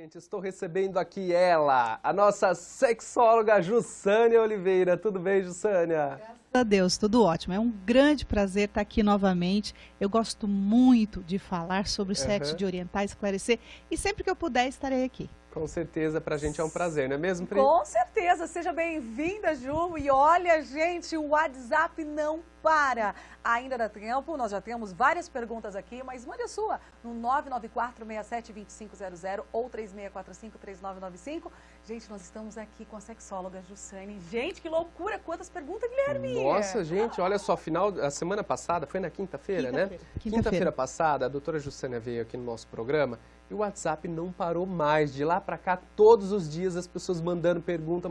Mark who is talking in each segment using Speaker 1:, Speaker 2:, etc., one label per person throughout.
Speaker 1: gente, estou recebendo aqui ela, a nossa sexóloga Jussânia Oliveira. Tudo bem, Jussânia?
Speaker 2: Graças a Deus, tudo ótimo. É um grande prazer estar aqui novamente. Eu gosto muito de falar sobre o sexo, de orientar, esclarecer, e sempre que eu puder estarei aqui.
Speaker 1: Com certeza, pra gente é um prazer, não é mesmo, Pri?
Speaker 3: Com certeza, seja bem-vinda, Ju. E olha, gente, o WhatsApp não para. Ainda dá tempo, nós já temos várias perguntas aqui, mas mande a sua no 994-67-2500 ou 3645-3995. Gente, nós estamos aqui com a sexóloga Jussânia. Gente, que loucura, quantas perguntas, Guilherme!
Speaker 1: Nossa, gente, olha só, a semana passada, foi na quinta-feira, né? Quinta-feira passada, a doutora Jussânia veio aqui no nosso programa e o WhatsApp não parou mais. De lá pra cá, todos os dias as pessoas mandando pergunta,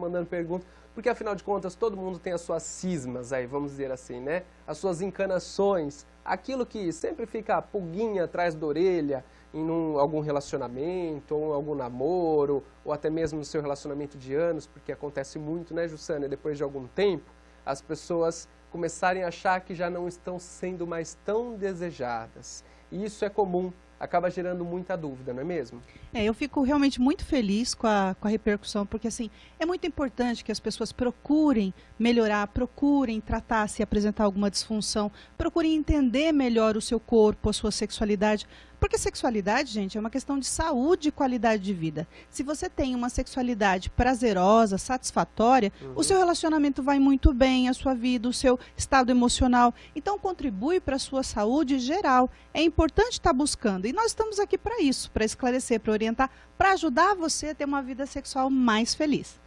Speaker 1: porque afinal de contas todo mundo tem as suas cismas aí, vamos dizer assim, né? As suas encanações, aquilo que sempre fica a pulguinha atrás da orelha em algum relacionamento, ou algum namoro, ou até mesmo no seu relacionamento de anos, porque acontece muito, né, Jussânia? Depois de algum tempo, as pessoas começarem a achar que já não estão sendo mais tão desejadas. E isso é comum, acaba gerando muita dúvida, não é mesmo?
Speaker 2: Eu fico realmente muito feliz com a repercussão, porque assim, é muito importante que as pessoas procurem melhorar, procurem tratar, se apresentar alguma disfunção, procurem entender melhor o seu corpo, a sua sexualidade, porque sexualidade, gente, é uma questão de saúde e qualidade de vida. Se você tem uma sexualidade prazerosa, satisfatória, o seu relacionamento vai muito bem, a sua vida, o seu estado emocional. Então, contribui para a sua saúde geral. É importante estar buscando. E nós estamos aqui para isso, para esclarecer, para orientar, para ajudar você a ter uma vida sexual mais feliz.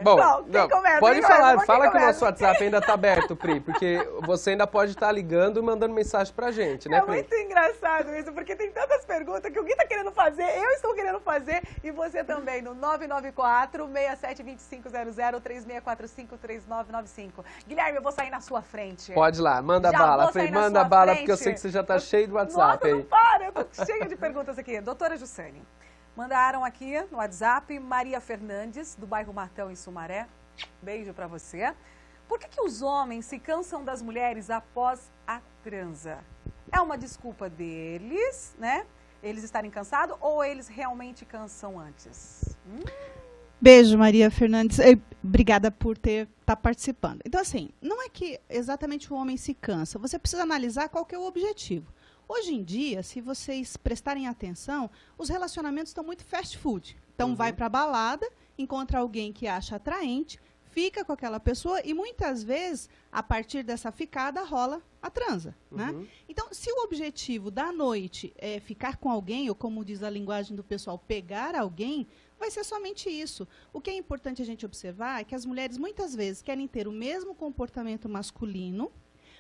Speaker 1: Bom, pode falar, fala que o nosso WhatsApp ainda está aberto, Pri, porque você ainda pode estar ligando e mandando mensagem pra gente, né, Pri?
Speaker 3: É muito engraçado isso, porque tem tantas perguntas que alguém está querendo fazer, eu estou querendo fazer, e você também, no 994-67-2500, 3645-3995. Guilherme, eu vou sair na sua frente.
Speaker 1: Pode ir lá, manda bala, Pri, manda bala, porque eu sei que você já está cheio do WhatsApp aí.
Speaker 3: Nossa, não para, eu tô cheia de perguntas aqui. Doutora Jussânia, mandaram aqui no WhatsApp, Maria Fernandes, do bairro Matão, em Sumaré. Beijo pra você. Por que os homens se cansam das mulheres após a transa? É uma desculpa deles, né? Eles estarem cansados ou eles realmente cansam antes?
Speaker 2: Beijo, Maria Fernandes. Obrigada por estar participando. Então, assim, não é que exatamente o homem se cansa. Você precisa analisar qual que é o objetivo. Hoje em dia, se vocês prestarem atenção, os relacionamentos estão muito fast food. Então, vai para a balada, encontra alguém que acha atraente, fica com aquela pessoa e muitas vezes, a partir dessa ficada, rola a transa, né? Então, se o objetivo da noite é ficar com alguém, ou como diz a linguagem do pessoal, pegar alguém, vai ser somente isso. O que é importante a gente observar é que as mulheres muitas vezes querem ter o mesmo comportamento masculino,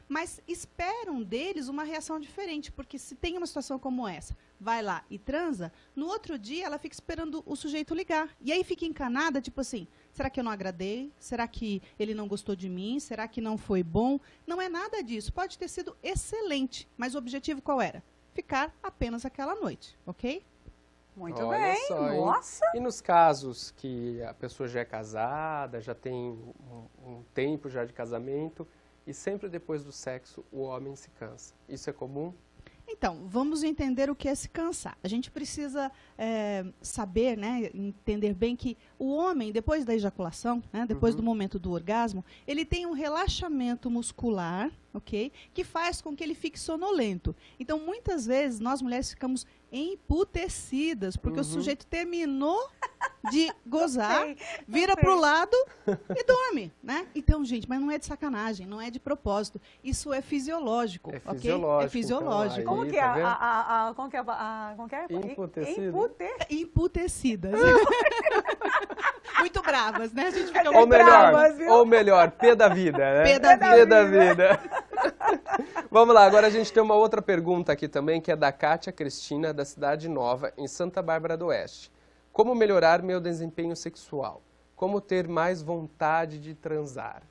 Speaker 2: mas esperam deles uma reação diferente, porque se tem uma situação como essa, vai lá e transa, no outro dia ela fica esperando o sujeito ligar. E aí fica encanada, tipo assim, será que eu não agradei? Será que ele não gostou de mim? Será que não foi bom? Não é nada disso. Pode ter sido excelente, mas o objetivo qual era? Ficar apenas aquela noite, ok?
Speaker 3: Muito bem, nossa!
Speaker 1: E nos casos que a pessoa já é casada, já tem um tempo já de casamento, e sempre depois do sexo o homem se cansa. Isso é comum?
Speaker 2: Então, vamos entender o que é se cansar. A gente precisa saber, né, entender bem que o homem, depois da ejaculação, né, depois do momento do orgasmo, ele tem um relaxamento muscular, ok? Que faz com que ele fique sonolento. Então, muitas vezes, nós mulheres ficamos emputecidas, porque o sujeito terminou de gozar, vira pro lado e dorme, né? Então, gente, mas não é de sacanagem, não é de propósito. Isso é fisiológico,
Speaker 1: ok?
Speaker 2: É fisiológico.
Speaker 1: Então,
Speaker 3: como que é? Como que é?
Speaker 2: Emputecidas. Muito bravas, né? A gente fica
Speaker 1: ou melhor, pé da vida, né?
Speaker 2: Pé da vida.
Speaker 1: Vamos lá, agora a gente tem uma outra pergunta aqui também, que é da Kátia Cristina, da Cidade Nova, em Santa Bárbara do Oeste. Como melhorar meu desempenho sexual? Como ter mais vontade de transar?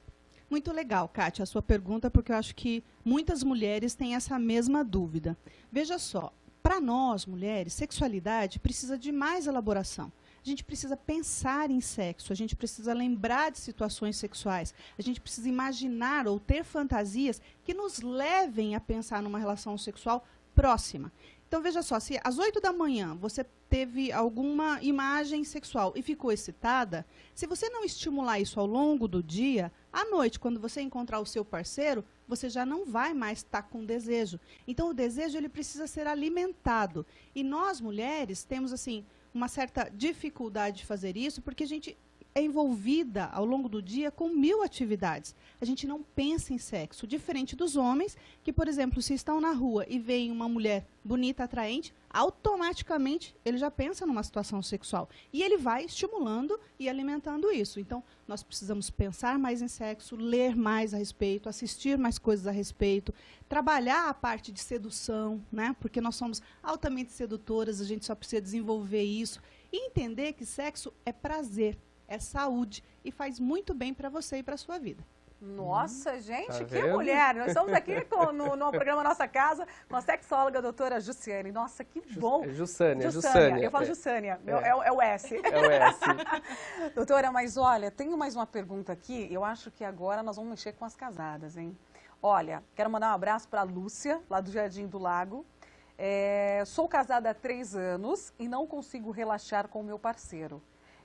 Speaker 2: Muito legal, Kátia, a sua pergunta, porque eu acho que muitas mulheres têm essa mesma dúvida. Veja só, para nós, mulheres, sexualidade precisa de mais elaboração. A gente precisa pensar em sexo, a gente precisa lembrar de situações sexuais, a gente precisa imaginar ou ter fantasias que nos levem a pensar numa relação sexual próxima. Então, veja só, se às 8 da manhã você teve alguma imagem sexual e ficou excitada, se você não estimular isso ao longo do dia, à noite, quando você encontrar o seu parceiro, você já não vai mais estar com desejo. Então, o desejo ele precisa ser alimentado. E nós, mulheres, temos assim uma certa dificuldade de fazer isso, porque a gente é envolvida ao longo do dia com 1000 atividades. A gente não pensa em sexo, diferente dos homens, que, por exemplo, se estão na rua e veem uma mulher bonita, atraente, automaticamente ele já pensa numa situação sexual. E ele vai estimulando e alimentando isso. Então, nós precisamos pensar mais em sexo, ler mais a respeito, assistir mais coisas a respeito, trabalhar a parte de sedução, né? Porque nós somos altamente sedutoras, a gente só precisa desenvolver isso. E entender que sexo é prazer, é saúde e faz muito bem para você e para a sua vida.
Speaker 3: Nossa, gente,
Speaker 1: Tá
Speaker 3: que
Speaker 1: vendo?
Speaker 3: mulher! Nós estamos aqui no programa Nossa Casa com a sexóloga a doutora Jussiane. Nossa, que bom!
Speaker 1: Jussânia.
Speaker 3: Eu falo Jussânia, é o S.
Speaker 1: É o S.
Speaker 3: Doutora, mas olha, tenho mais uma pergunta aqui. Eu acho que agora nós vamos mexer com as casadas, hein? Olha, quero mandar um abraço para a Lúcia, lá do Jardim do Lago. Sou casada há 3 anos e não consigo relaxar com o meu parceiro.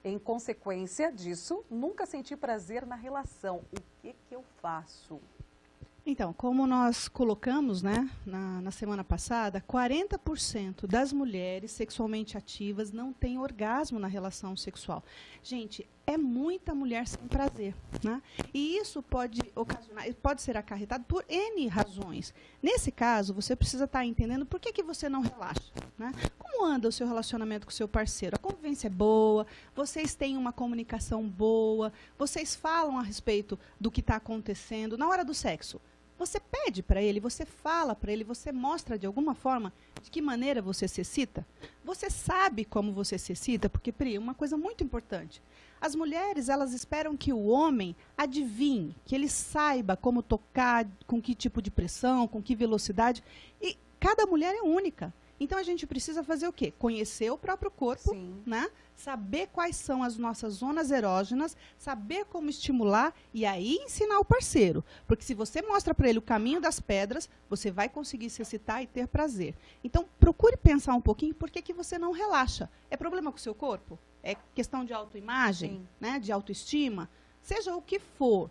Speaker 3: Em consequência disso, nunca senti prazer na relação. O que eu faço?
Speaker 2: Então, como nós colocamos, né, na semana passada, 40% das mulheres sexualmente ativas não têm orgasmo na relação sexual. Gente, é muita mulher sem prazer, né? E isso pode ser acarretado por N razões. Nesse caso, você precisa estar entendendo por que você não relaxa, né? Como anda o seu relacionamento com o seu parceiro? A convivência é boa, vocês têm uma comunicação boa, vocês falam a respeito do que está acontecendo na hora do sexo. Você pede para ele, você fala para ele, você mostra de alguma forma de que maneira você se excita. Você sabe como você se excita, porque, Pri, uma coisa muito importante. As mulheres, elas esperam que o homem adivinhe, que ele saiba como tocar, com que tipo de pressão, com que velocidade. E cada mulher é única. Então, a gente precisa fazer o quê? Conhecer o próprio corpo, né? Saber quais são as nossas zonas erógenas, saber como estimular e aí ensinar o parceiro. Porque se você mostra para ele o caminho das pedras, você vai conseguir se excitar e ter prazer. Então, procure pensar um pouquinho por que você não relaxa. É problema com o seu corpo? É questão de autoimagem, né? De autoestima? Seja o que for.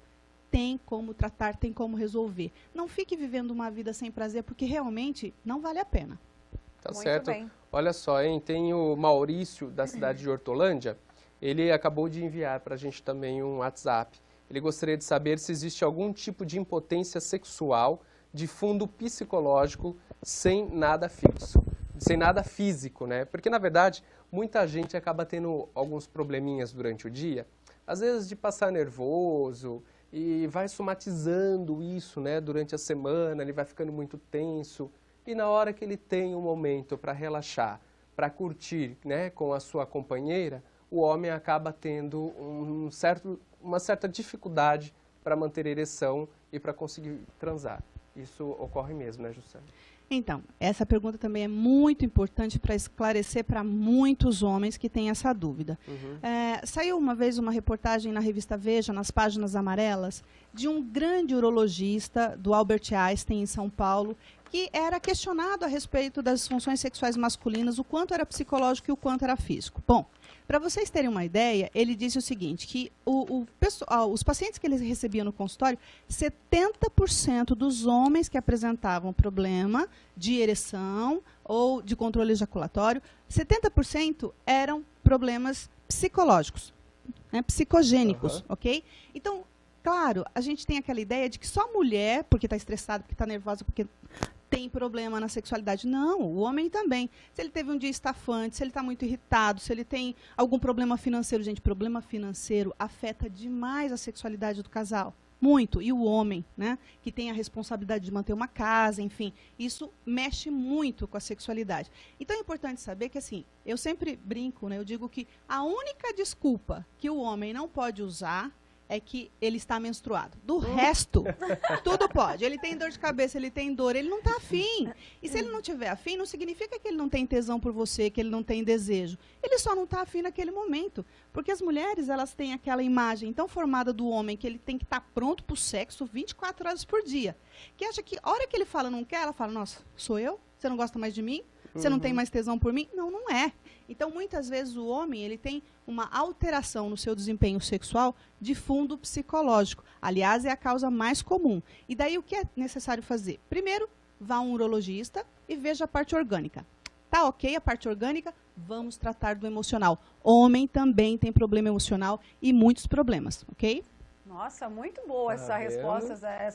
Speaker 2: Tem como tratar, tem como resolver. Não fique vivendo uma vida sem prazer, porque realmente não vale a pena.
Speaker 1: Tá
Speaker 3: Muito
Speaker 1: certo.
Speaker 3: bem.
Speaker 1: Olha só, hein? Tem o Maurício, da cidade de Hortolândia. Ele acabou de enviar para a gente também um WhatsApp. Ele gostaria de saber se existe algum tipo de impotência sexual de fundo psicológico sem nada fixo, sem nada físico, né? Porque, na verdade, muita gente acaba tendo alguns probleminhas durante o dia, às vezes de passar nervoso e vai somatizando isso, né? Durante a semana, ele vai ficando muito tenso. E na hora que ele tem um momento para relaxar, para curtir, né, com a sua companheira, o homem acaba tendo uma certa dificuldade para manter ereção e para conseguir transar. Isso ocorre mesmo, né, Jussânia?
Speaker 2: Então, essa pergunta também é muito importante para esclarecer para muitos homens que têm essa dúvida. Saiu uma vez uma reportagem na revista Veja, nas páginas amarelas, de um grande urologista do Albert Einstein, em São Paulo, que era questionado a respeito das funções sexuais masculinas, o quanto era psicológico e o quanto era físico. Bom, para vocês terem uma ideia, ele disse o seguinte, que os pacientes que ele recebia no consultório, 70% dos homens que apresentavam problema de ereção ou de controle ejaculatório, 70% eram problemas psicológicos, né, psicogênicos, ok? Então, claro, a gente tem aquela ideia de que só mulher, porque está estressada, porque está nervosa, porque tem problema na sexualidade. Não, o homem também. Se ele teve um dia estafante, se ele está muito irritado, se ele tem algum problema financeiro. Gente, problema financeiro afeta demais a sexualidade do casal. Muito. E o homem, né, que tem a responsabilidade de manter uma casa, enfim, isso mexe muito com a sexualidade. Então é importante saber que, assim, eu sempre brinco, né, eu digo que a única desculpa que o homem não pode usar é que ele está menstruado. Do resto, tudo pode. Ele tem dor de cabeça, ele tem dor, ele não está afim. E se ele não tiver afim, não significa que ele não tem tesão por você, que ele não tem desejo. Ele só não está afim naquele momento. Porque as mulheres, elas têm aquela imagem tão formada do homem que ele tem que estar pronto para o sexo 24 horas por dia. Que acha que, a hora que ele fala não quer, ela fala, nossa, sou eu? Você não gosta mais de mim? Você não tem mais tesão por mim? Não, não é. Então, muitas vezes o homem ele tem uma alteração no seu desempenho sexual de fundo psicológico. Aliás, é a causa mais comum. E daí o que é necessário fazer? Primeiro, vá a um urologista e veja a parte orgânica. Tá ok a parte orgânica? Vamos tratar do emocional. Homem também tem problema emocional e muitos problemas, ok?
Speaker 3: Nossa, muito boa essa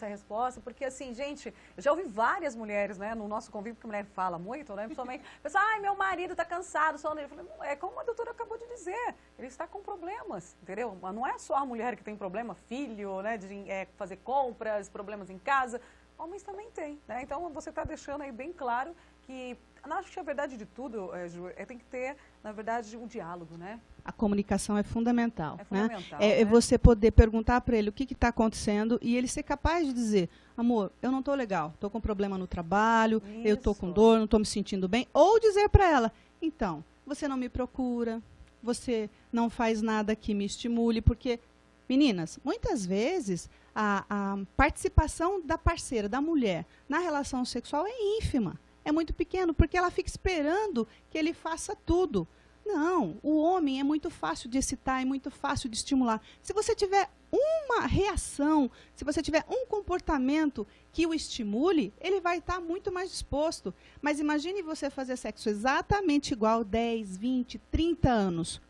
Speaker 3: resposta, porque assim, gente, eu já ouvi várias mulheres, né, no nosso convívio, porque a mulher fala muito, né, principalmente, pessoal, ai, meu marido tá cansado, só nele. Eu falei, é como a doutora acabou de dizer, ele está com problemas, entendeu? Mas não é só a mulher que tem problema, filho, né, de fazer compras, problemas em casa, homens também têm, né, então você está deixando aí bem claro que, acho que a verdade de tudo, Ju, tem que ter, na verdade, um diálogo, né?
Speaker 2: A comunicação é fundamental.
Speaker 3: É fundamental,
Speaker 2: né? É você poder perguntar para ele o que está acontecendo e ele ser capaz de dizer, amor, eu não estou legal, estou com problema no trabalho, eu estou com dor, não estou me sentindo bem. Ou dizer para ela, então, você não me procura, você não faz nada que me estimule, porque, meninas, muitas vezes a participação da parceira, da mulher, na relação sexual é ínfima. É muito pequeno, porque ela fica esperando que ele faça tudo. Não, o homem é muito fácil de excitar, é muito fácil de estimular. Se você tiver uma reação, se você tiver um comportamento que o estimule, ele vai estar muito mais disposto. Mas imagine você fazer sexo exatamente igual 10, 20, 30 anos.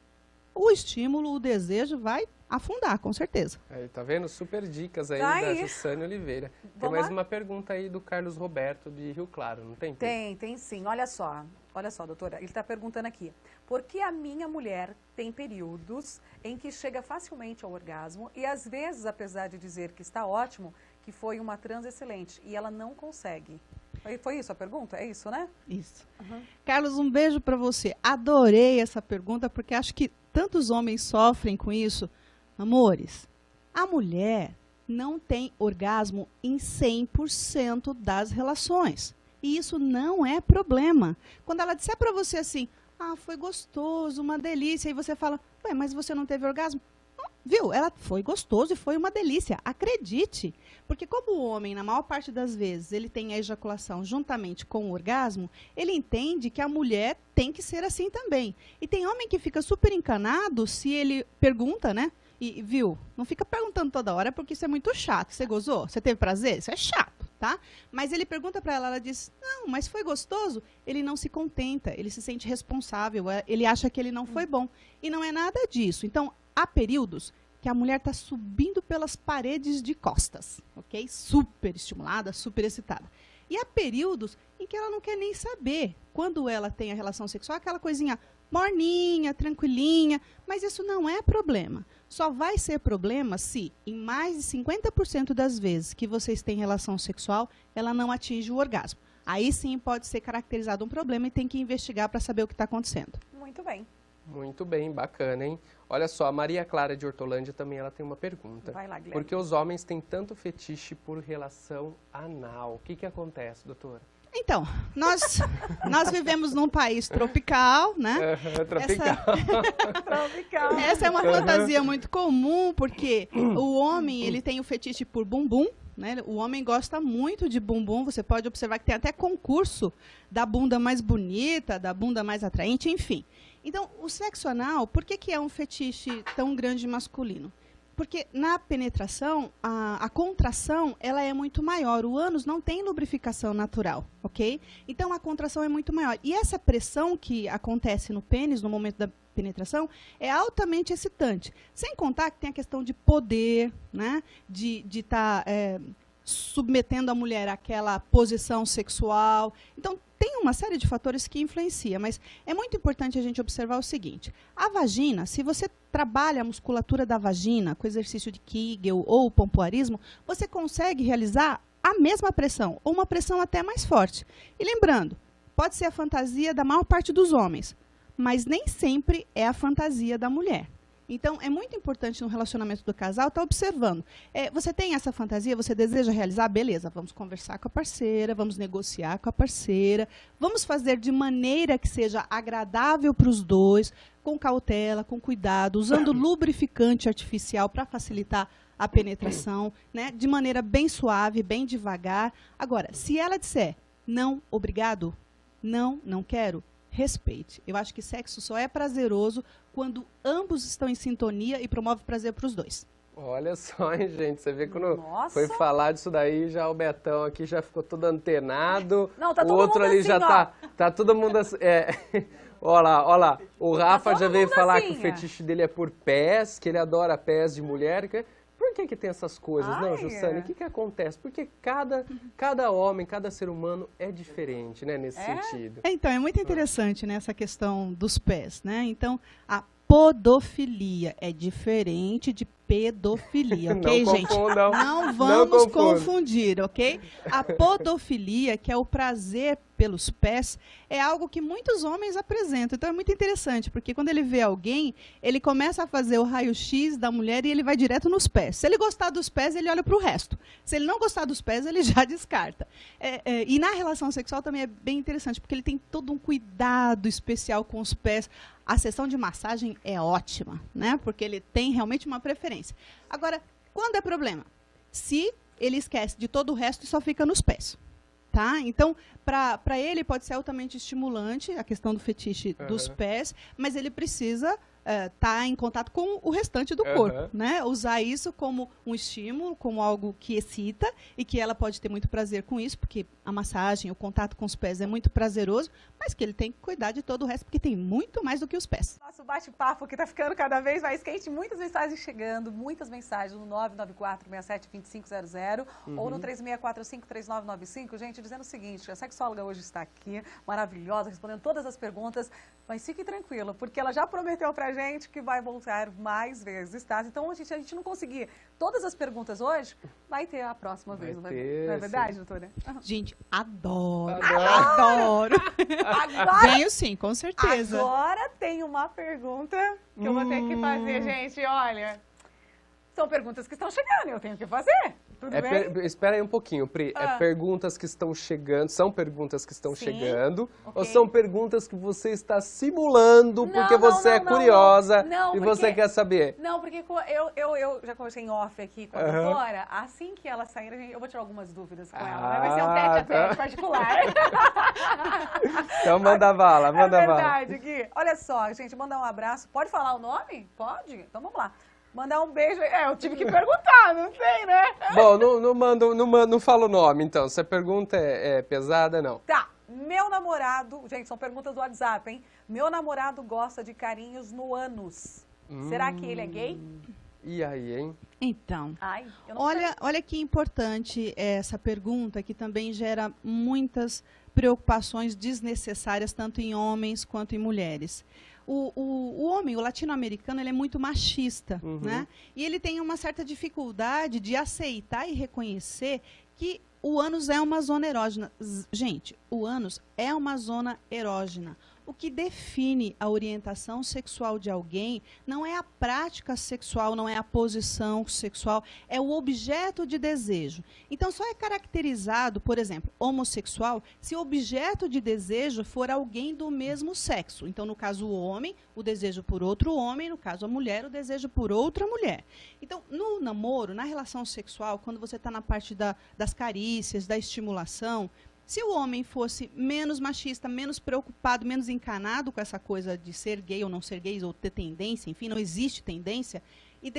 Speaker 2: O estímulo, o desejo vai afundar, com certeza.
Speaker 1: Aí, tá vendo? Super dicas aí
Speaker 3: Tá
Speaker 1: da
Speaker 3: aí.
Speaker 1: Jussane Oliveira. Tem
Speaker 3: Vamos
Speaker 1: mais
Speaker 3: lá?
Speaker 1: uma pergunta aí do Carlos Roberto de Rio Claro, não tem?
Speaker 3: Tem sim. Olha só, doutora, ele está perguntando aqui. Por que a minha mulher tem períodos em que chega facilmente ao orgasmo e às vezes, apesar de dizer que está ótimo, que foi uma trans excelente e ela não consegue? Foi isso a pergunta? É isso, né?
Speaker 2: Isso. Carlos, um beijo para você. Adorei essa pergunta porque acho que tantos homens sofrem com isso. Amores, a mulher não tem orgasmo em 100% das relações. E isso não é problema. Quando ela disser para você assim, ah, foi gostoso, uma delícia, e você fala, ué, mas você não teve orgasmo? Viu? Ela foi gostoso e foi uma delícia. Acredite. Porque como o homem, na maior parte das vezes, ele tem a ejaculação juntamente com o orgasmo, ele entende que a mulher tem que ser assim também. E tem homem que fica super encanado se ele pergunta, né? E, viu? Não fica perguntando toda hora porque isso é muito chato. Você gozou? Você teve prazer? Isso é chato, tá? Mas ele pergunta para ela diz, não, mas foi gostoso? Ele não se contenta, ele se sente responsável, ele acha que ele não foi bom. E não é nada disso. Então, há períodos que a mulher está subindo pelas paredes de costas, ok? Super estimulada, super excitada. E há períodos em que ela não quer nem saber. Quando ela tem a relação sexual, aquela coisinha morninha, tranquilinha, mas isso não é problema. Só vai ser problema se, em mais de 50% das vezes que vocês têm relação sexual, ela não atinge o orgasmo. Aí sim pode ser caracterizado um problema e tem que investigar para saber o que está acontecendo.
Speaker 3: Muito bem.
Speaker 1: Muito bem, bacana, hein? Olha só, a Maria Clara de Hortolândia também ela tem uma pergunta.
Speaker 3: Vai lá, Guilherme.
Speaker 1: Por que os homens têm tanto fetiche por relação anal? O que acontece, doutora?
Speaker 2: Então, nós vivemos num país tropical, né?
Speaker 1: Tropical.
Speaker 3: Tropical.
Speaker 2: Essa é uma fantasia muito comum, porque o homem ele tem o fetiche por bumbum, né? O homem gosta muito de bumbum, você pode observar que tem até concurso da bunda mais bonita, da bunda mais atraente, enfim. Então, o sexo anal, por que é um fetiche tão grande masculino? Porque na penetração, a contração ela é muito maior. O ânus não tem lubrificação natural, ok? Então, a contração é muito maior. E essa pressão que acontece no pênis no momento da penetração é altamente excitante. Sem contar que tem a questão de poder, né? De estar submetendo a mulher àquela posição sexual. Então, tem uma série de fatores que influenciam, mas é muito importante a gente observar o seguinte. A vagina, se você trabalha a musculatura da vagina com exercício de Kegel ou pompoarismo, você consegue realizar a mesma pressão, ou uma pressão até mais forte. E lembrando, pode ser a fantasia da maior parte dos homens, mas nem sempre é a fantasia da mulher. Então, é muito importante no relacionamento do casal estar observando. Você tem essa fantasia, você deseja realizar? Beleza, vamos conversar com a parceira, vamos negociar com a parceira, vamos fazer de maneira que seja agradável para os dois, com cautela, com cuidado, usando lubrificante artificial para facilitar a penetração, né? De maneira bem suave, bem devagar. Agora, se ela disser, não, obrigado, Não quero. Respeite. Eu acho que sexo só é prazeroso quando ambos estão em sintonia e promove prazer para os dois.
Speaker 1: Olha só, hein, gente, você vê quando
Speaker 3: Nossa.
Speaker 1: foi falar disso daí, já o Betão aqui já ficou todo antenado.
Speaker 3: Não, tá
Speaker 1: o
Speaker 3: todo
Speaker 1: outro
Speaker 3: mundo
Speaker 1: ali
Speaker 3: assim,
Speaker 1: já tá todo mundo assim, Olha lá, o Rafa
Speaker 3: todo
Speaker 1: já veio
Speaker 3: mundo
Speaker 1: falar
Speaker 3: assim,
Speaker 1: que o fetiche dele é por pés, que ele adora pés de mulher. Por que tem essas coisas, não, Jussane? O que acontece? Porque cada homem, cada ser humano é diferente, né, nesse sentido.
Speaker 2: Então, é muito interessante, né, essa questão dos pés, né? Então, a podofilia é diferente de pedofilia, ok,
Speaker 1: Não
Speaker 2: gente?
Speaker 1: confundam.
Speaker 2: Não vamos
Speaker 1: Não
Speaker 2: confundir, ok? A podofilia, que é o prazer pelos pés, é algo que muitos homens apresentam. Então é muito interessante, porque quando ele vê alguém, ele começa a fazer o raio-x da mulher e ele vai direto nos pés. Se ele gostar dos pés, ele olha para o resto. Se ele não gostar dos pés, ele já descarta. E na relação sexual também é bem interessante, porque ele tem todo um cuidado especial com os pés. A sessão de massagem é ótima, né? Porque ele tem realmente uma preferência. Agora, quando é problema? Se ele esquece de todo o resto e só fica nos pés. Tá? Então, para ele pode ser altamente estimulante a questão do fetiche dos pés, mas ele precisa estar em contato com o restante do corpo, né? Usar isso como um estímulo, como algo que excita e que ela pode ter muito prazer com isso, porque a massagem, o contato com os pés é muito prazeroso, mas que ele tem que cuidar de todo o resto, porque tem muito mais do que os pés.
Speaker 3: Nosso bate-papo que está ficando cada vez mais quente, muitas mensagens chegando, muitas mensagens no 994-67-2500 ou no 3645-3995, gente, dizendo o seguinte, a sexóloga hoje está aqui, maravilhosa, respondendo todas as perguntas, mas fique tranquila, porque ela já prometeu pra gente que vai voltar mais vezes, tá? Então, a gente não conseguir todas as perguntas hoje, vai ter a próxima vez, não é verdade, doutora?
Speaker 2: Gente, adoro.
Speaker 3: Agora,
Speaker 2: venho sim, com certeza.
Speaker 3: Agora tem uma pergunta que eu vou ter que fazer, gente, olha, são perguntas que estão chegando e eu tenho que fazer. Tudo bem?
Speaker 1: Espera aí um pouquinho, Pri. É perguntas que estão chegando, são perguntas que estão chegando, ou
Speaker 3: ok.
Speaker 1: são perguntas que você está simulando porque você é curiosa e você quer saber?
Speaker 3: Não, porque eu já conversei em off aqui com a doutora, assim que ela sair, eu vou tirar algumas dúvidas com ela, vai ser um tete-a-tete particular.
Speaker 1: Então manda bala, manda bala.
Speaker 3: É verdade, Gui. Olha só, gente, mandar um abraço. Pode falar o nome? Pode? Então vamos lá. Mandar um beijo. Eu tive que perguntar, não sei, né?
Speaker 1: Bom, não fala o nome, então. Se a pergunta é pesada, não.
Speaker 3: Tá. Meu namorado... Gente, são perguntas do WhatsApp, hein? Meu namorado gosta de carinhos no ânus. Será que ele é gay?
Speaker 1: E aí, hein?
Speaker 2: Então,
Speaker 3: eu não sei.
Speaker 2: olha que importante essa pergunta, que também gera muitas preocupações desnecessárias, tanto em homens quanto em mulheres. O homem, o latino-americano, ele é muito machista, né? E ele tem uma certa dificuldade de aceitar e reconhecer que o ânus é uma zona erógena. Gente, o ânus é uma zona erógena. O que define a orientação sexual de alguém não é a prática sexual, não é a posição sexual, é o objeto de desejo. Então, só é caracterizado, por exemplo, homossexual, se o objeto de desejo for alguém do mesmo sexo. Então, no caso, o homem, o desejo por outro homem, no caso, a mulher, o desejo por outra mulher. Então, no namoro, na relação sexual, quando você está na parte das carícias, da estimulação, se o homem fosse menos machista, menos preocupado, menos encanado com essa coisa de ser gay ou não ser gay, ou ter tendência, enfim, não existe tendência, e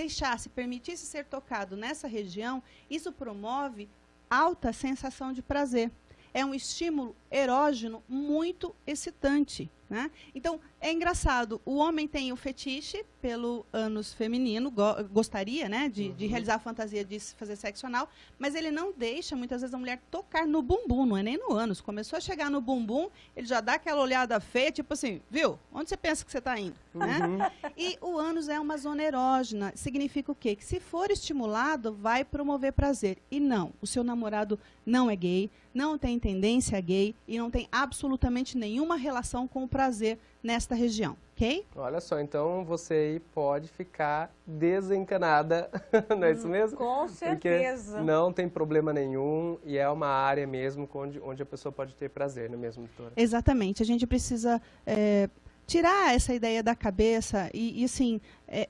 Speaker 2: permitisse ser tocado nessa região, isso promove alta sensação de prazer. É um estímulo erógeno muito excitante, né? Então, é engraçado, o homem tem o fetiche pelo ânus feminino, gostaria, né, de realizar a fantasia de fazer sexo anal, mas ele não deixa, muitas vezes, a mulher tocar no bumbum, não é nem no ânus. Começou a chegar no bumbum, ele já dá aquela olhada feia, tipo assim, viu? Onde você pensa que você está indo? Né? E o ânus é uma zona erógena. Significa o quê? Que se for estimulado, vai promover prazer. E não, o seu namorado não é gay, não tem tendência gay e não tem absolutamente nenhuma relação com o prazer nesta região, ok?
Speaker 1: Olha só, então você aí pode ficar desencanada, não é isso mesmo?
Speaker 3: Com certeza.
Speaker 1: Porque não tem problema nenhum e é uma área mesmo onde a pessoa pode ter prazer, não é mesmo, doutora?
Speaker 2: Exatamente, a gente precisa tirar essa ideia da cabeça e assim,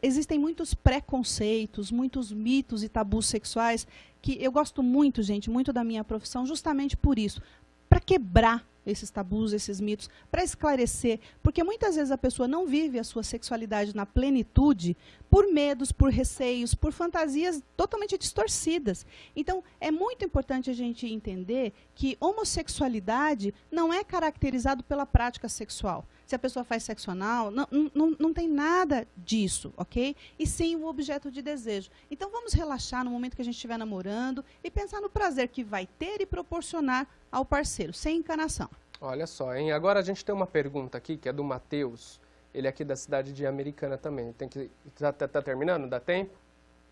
Speaker 2: existem muitos preconceitos, muitos mitos e tabus sexuais que eu gosto muito, gente, muito da minha profissão, justamente por isso, para quebrar esses tabus, esses mitos, para esclarecer, porque muitas vezes a pessoa não vive a sua sexualidade na plenitude por medos, por receios, por fantasias totalmente distorcidas. Então, é muito importante a gente entender que homossexualidade não é caracterizado pela prática sexual. Se a pessoa faz sexo anal, não tem nada disso, ok? E sim o objeto de desejo. Então, vamos relaxar no momento que a gente estiver namorando e pensar no prazer que vai ter e proporcionar ao parceiro, sem encanação.
Speaker 1: Olha só, hein? Agora a gente tem uma pergunta aqui, que é do Matheus. Ele é aqui da cidade de Americana também. Tem que... Tá terminando? Dá tempo?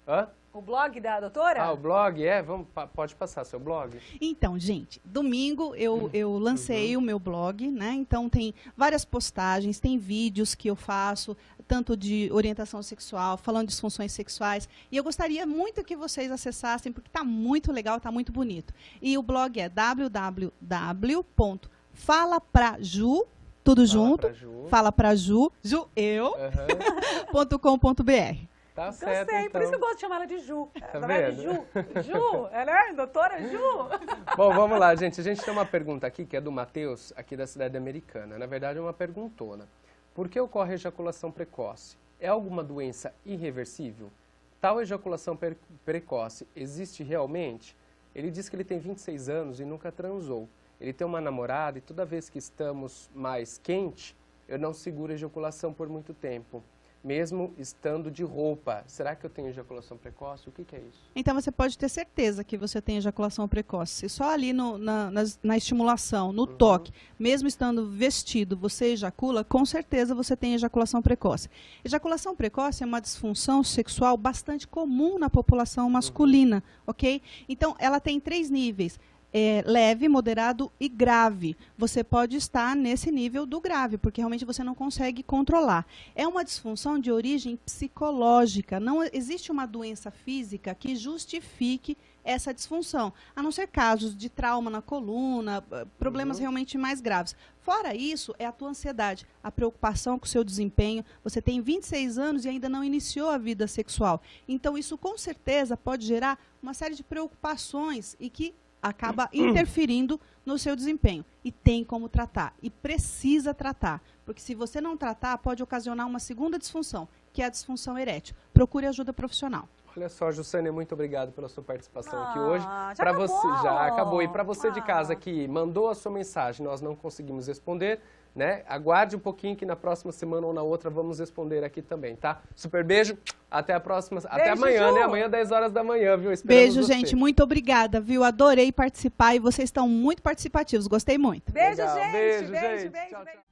Speaker 1: Hã?
Speaker 3: O blog da doutora?
Speaker 1: Ah, o blog? É? Pode passar seu blog?
Speaker 2: Então, gente, domingo eu lancei o meu blog, né? Então tem várias postagens, tem vídeos que eu faço, tanto de orientação sexual, falando de disfunções sexuais. E eu gostaria muito que vocês acessassem, porque está muito legal, está muito bonito. E o blog é www.falapraju, tudo junto, falapraju.com.br.
Speaker 1: Tá certo,
Speaker 3: sei,
Speaker 1: então.
Speaker 3: por isso que eu gosto de chamar ela de Ju.
Speaker 1: Tá
Speaker 3: Na verdade,
Speaker 1: vendo?
Speaker 3: Ju, ela é doutora Ju.
Speaker 1: Bom, vamos lá, gente. A gente tem uma pergunta aqui, que é do Matheus, aqui da cidade americana. Na verdade, é uma perguntona. Por que ocorre ejaculação precoce? É alguma doença irreversível? Tal ejaculação precoce existe realmente? Ele diz que ele tem 26 anos e nunca transou. Ele tem uma namorada e toda vez que estamos mais quente, eu não seguro a ejaculação por muito tempo, mesmo estando de roupa. Será que eu tenho ejaculação precoce? O que é isso?
Speaker 2: Então você pode ter certeza que você tem ejaculação precoce. Só ali na estimulação, no toque, mesmo estando vestido, você ejacula, com certeza você tem ejaculação precoce. Ejaculação precoce é uma disfunção sexual bastante comum na população masculina, ok? Então ela tem 3 níveis. Leve, moderado e grave. Você pode estar nesse nível do grave, porque realmente você não consegue controlar. É uma disfunção de origem psicológica. Não existe uma doença física que justifique essa disfunção, a não ser casos de trauma na coluna, problemas realmente mais graves. Fora isso, é a tua ansiedade, a preocupação com o seu desempenho. Você tem 26 anos e ainda não iniciou a vida sexual. Então, isso com certeza pode gerar uma série de preocupações e que acaba interferindo no seu desempenho. E tem como tratar. E precisa tratar. Porque se você não tratar, pode ocasionar uma segunda disfunção, que é a disfunção erétil. Procure ajuda profissional.
Speaker 1: Olha só, Jussânia, muito obrigado pela sua participação aqui hoje.
Speaker 3: Já acabou.
Speaker 1: Já acabou. E para você de casa que mandou a sua mensagem, nós não conseguimos responder, né? Aguarde um pouquinho que na próxima semana ou na outra vamos responder aqui também, tá? Super beijo, até a próxima, até amanhã, né? Amanhã 10 horas da manhã, viu? Esperamos
Speaker 2: beijo,
Speaker 1: você.
Speaker 2: gente, muito obrigada, viu? Adorei participar e vocês estão muito participativos, gostei muito.
Speaker 3: Beijo,
Speaker 1: Legal.
Speaker 3: gente.
Speaker 1: Beijo,
Speaker 3: Beijo,
Speaker 1: gente.
Speaker 3: beijo,
Speaker 1: Tchau,
Speaker 3: beijo.
Speaker 1: tchau.